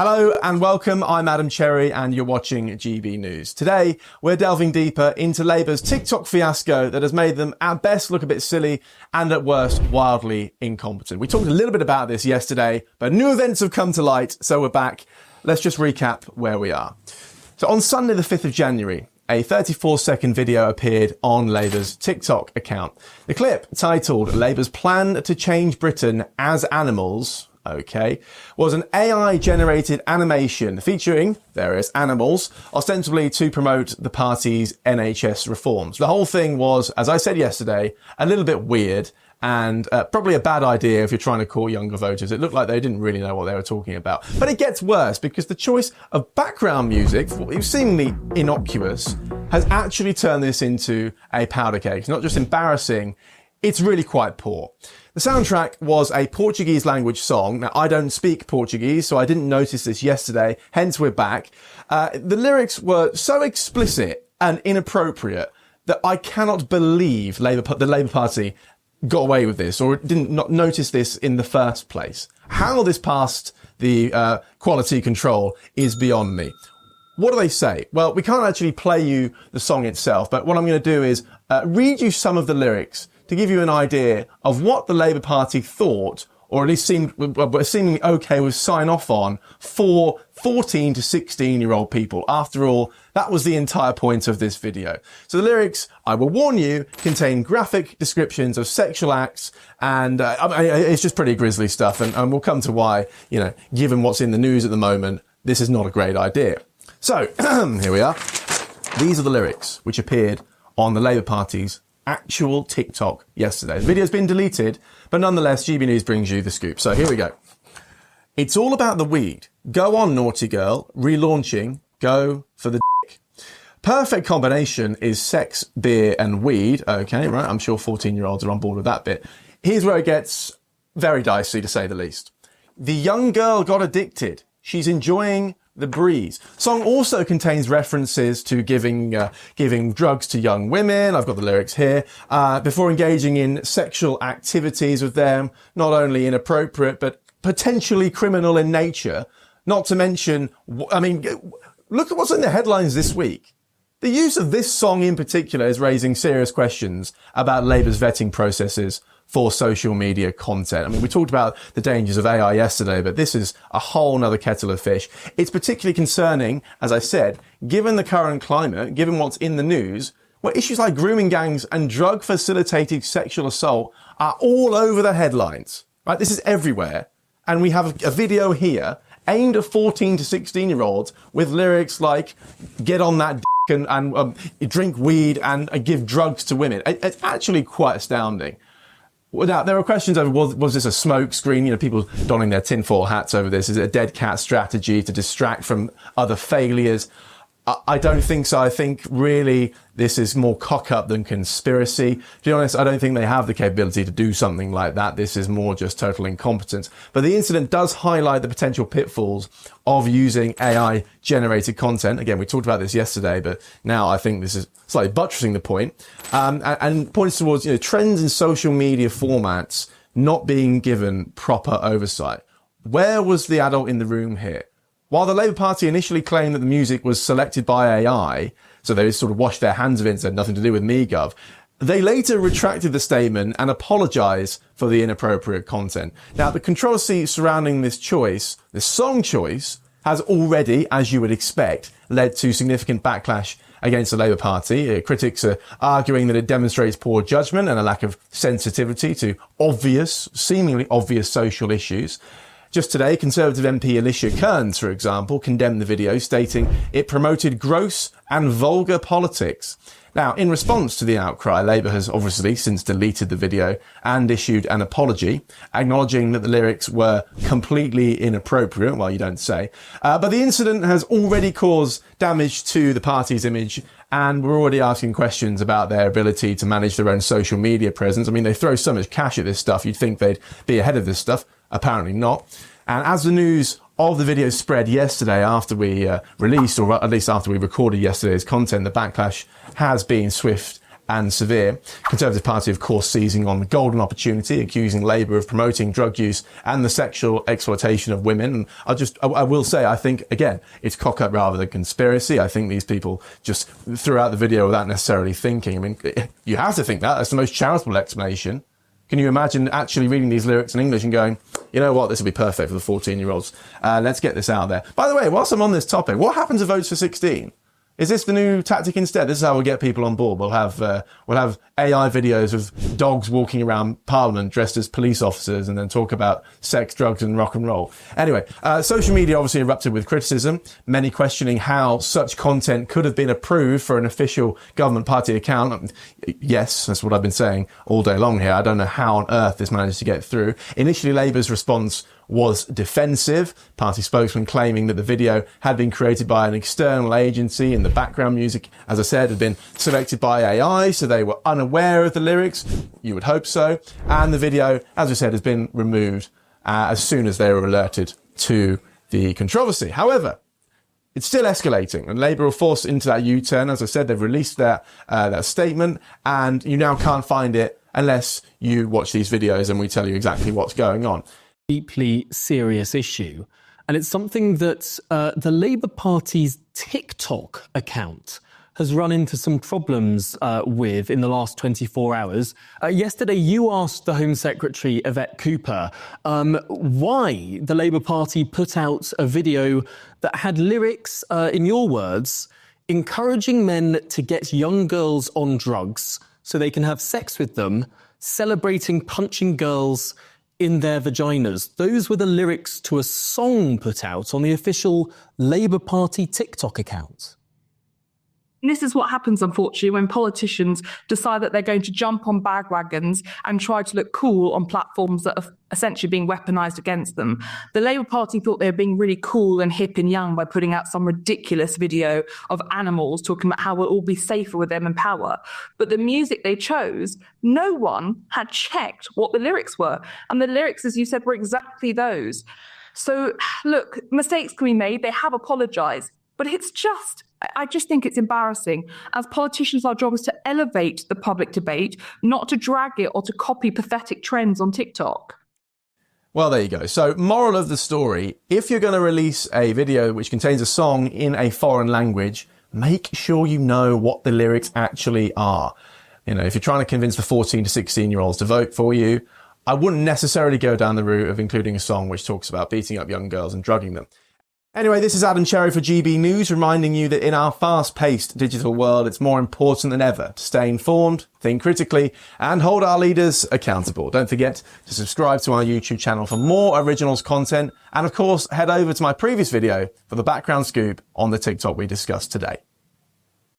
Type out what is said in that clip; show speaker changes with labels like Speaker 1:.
Speaker 1: Hello and welcome, I'm Adam Cherry and you're watching GB News. Today, we're delving deeper into Labour's TikTok fiasco that has made them at best look a bit silly and at worst wildly incompetent. We talked a little bit about this yesterday, but new events have come to light, so we're back. Let's just recap where we are. So on Sunday the 5th of January, a 34-second video appeared on Labour's TikTok account. The clip, titled Labour's Plan to Change Britain as Animals, was an AI-generated animation featuring various animals, ostensibly to promote the party's NHS reforms. The whole thing was, as I said yesterday, a little bit weird and probably a bad idea if you're trying to call younger voters. It looked like they didn't really know what they were talking about. But it gets worse because the choice of background music, seemingly innocuous, has actually turned this into a powder keg. It's not just embarrassing, it's really quite poor. The soundtrack was a Portuguese language song. Now, I don't speak Portuguese, so I didn't notice this yesterday, hence we're back. The lyrics were so explicit and inappropriate that I cannot believe the Labour Party got away with this or didn't not notice this in the first place. How this passed the quality control is beyond me. What do they say? Well, we can't actually play you the song itself, but what I'm going to do is read you some of the lyrics to give you an idea of what the Labour Party thought, or at least seemingly okay with sign off on for 14 to 16-year-old people. After all, that was the entire point of this video. So the lyrics, I will warn you, contain graphic descriptions of sexual acts, and it's just pretty grisly stuff, and we'll come to why, given what's in the news at the moment, this is not a great idea. So, here we are. These are the lyrics which appeared on the Labour Party's actual TikTok yesterday. The video's been deleted, but nonetheless, GB News brings you the scoop. So here we go. It's all about the weed. Go on, naughty girl. Relaunching. Go for the dick. Perfect combination is sex, beer, and weed. Okay, right. I'm sure 14-year-olds are on board with that bit. Here's where it gets very dicey, to say the least. The young girl got addicted. She's enjoying the breeze. Song also contains references to giving drugs to young women. I've got the lyrics here. Before engaging in sexual activities with them, not only inappropriate, but potentially criminal in nature. Not to mention, look at what's in the headlines this week. The use of this song in particular is raising serious questions about Labour's vetting processes for social media content. We talked about the dangers of AI yesterday, but this is a whole nother kettle of fish. It's particularly concerning, as I said, given the current climate, given what's in the news, where issues like grooming gangs and drug-facilitated sexual assault are all over the headlines. Right? This is everywhere. And we have a video here aimed at 14 to 16-year-olds with lyrics like, get on that dick and drink weed and give drugs to women. It's actually quite astounding. Now, there are questions over, was this a smoke screen? People donning their tinfoil hats over this. Is it a dead cat strategy to distract from other failures? I don't think so. I think really this is more cock-up than conspiracy. To be honest, I don't think they have the capability to do something like that. This is more just total incompetence. But the incident does highlight the potential pitfalls of using AI-generated content. Again, we talked about this yesterday, but now I think this is slightly buttressing the point, and points towards trends in social media formats not being given proper oversight. Where was the adult in the room here? While the Labour Party initially claimed that the music was selected by AI, so they sort of washed their hands of it and said nothing to do with me, Gov, they later retracted the statement and apologised for the inappropriate content. Now, the controversy surrounding this song choice, has already, as you would expect, led to significant backlash against the Labour Party. Critics are arguing that it demonstrates poor judgment and a lack of sensitivity to seemingly obvious social issues. Just today, Conservative MP Alicia Kearns, for example, condemned the video, stating it promoted gross and vulgar politics. Now, in response to the outcry, Labour has obviously since deleted the video and issued an apology, acknowledging that the lyrics were completely inappropriate. Well, you don't say. But the incident has already caused damage to the party's image, and we're already asking questions about their ability to manage their own social media presence. They throw so much cash at this stuff, you'd think they'd be ahead of this stuff. Apparently not. And as the news of the video spread yesterday after we released, or at least after we recorded yesterday's content, the backlash has been swift and severe. Conservative Party, of course, seizing on the golden opportunity, accusing Labour of promoting drug use and the sexual exploitation of women. And I will say, I think, again, it's cock-up rather than conspiracy. I think these people just threw out the video without necessarily thinking. I mean, you have to think that. That's the most charitable explanation. Can you imagine actually reading these lyrics in English and going, you know what, this will be perfect for the 14-year-olds. Let's get this out there. By the way, whilst I'm on this topic, what happens to votes for 16? Is this the new tactic instead? This is how we'll get people on board. We'll have AI videos of dogs walking around Parliament dressed as police officers and then talk about sex, drugs and rock and roll. Anyway, social media obviously erupted with criticism, many questioning how such content could have been approved for an official government party account. Yes, that's what I've been saying all day long here. I don't know how on earth this managed to get through. Initially, Labour's response was defensive, party spokesman claiming that the video had been created by an external agency and the background music, as I said, had been selected by AI, so they were unaware of the lyrics. You would hope so. And the video, as I said, has been removed as soon as they were alerted to the controversy. However, it's still escalating, and Labour are forced into that U-turn. As I said, they've released that statement, and you now can't find it unless you watch these videos and we tell you exactly what's going on.
Speaker 2: Deeply serious issue, and it's something that the Labour Party's TikTok account has run into some problems with in the last 24 hours. Yesterday, you asked the Home Secretary, Yvette Cooper, why the Labour Party put out a video that had lyrics, in your words, encouraging men to get young girls on drugs so they can have sex with them, celebrating punching girls in their vaginas. Those were the lyrics to a song put out on the official Labour Party TikTok account.
Speaker 3: This is what happens, unfortunately, when politicians decide that they're going to jump on bandwagons and try to look cool on platforms that are essentially being weaponised against them. The Labour Party thought they were being really cool and hip and young by putting out some ridiculous video of animals talking about how we'll all be safer with them in power. But the music they chose, no one had checked what the lyrics were. And the lyrics, as you said, were exactly those. So, look, mistakes can be made. They have apologised. But I just think it's embarrassing. As politicians, our job is to elevate the public debate, not to drag it or to copy pathetic trends on TikTok.
Speaker 1: Well, there you go. So, moral of the story, if you're going to release a video which contains a song in a foreign language, make sure you know what the lyrics actually are. You know, if you're trying to convince the 14 to 16-year-olds to vote for you, I wouldn't necessarily go down the route of including a song which talks about beating up young girls and drugging them. Anyway, this is Adam Cherry for GB News, reminding you that in our fast-paced digital world, it's more important than ever to stay informed, think critically, and hold our leaders accountable. Don't forget to subscribe to our YouTube channel for more originals content, and of course, head over to my previous video for the background scoop on the TikTok we discussed today.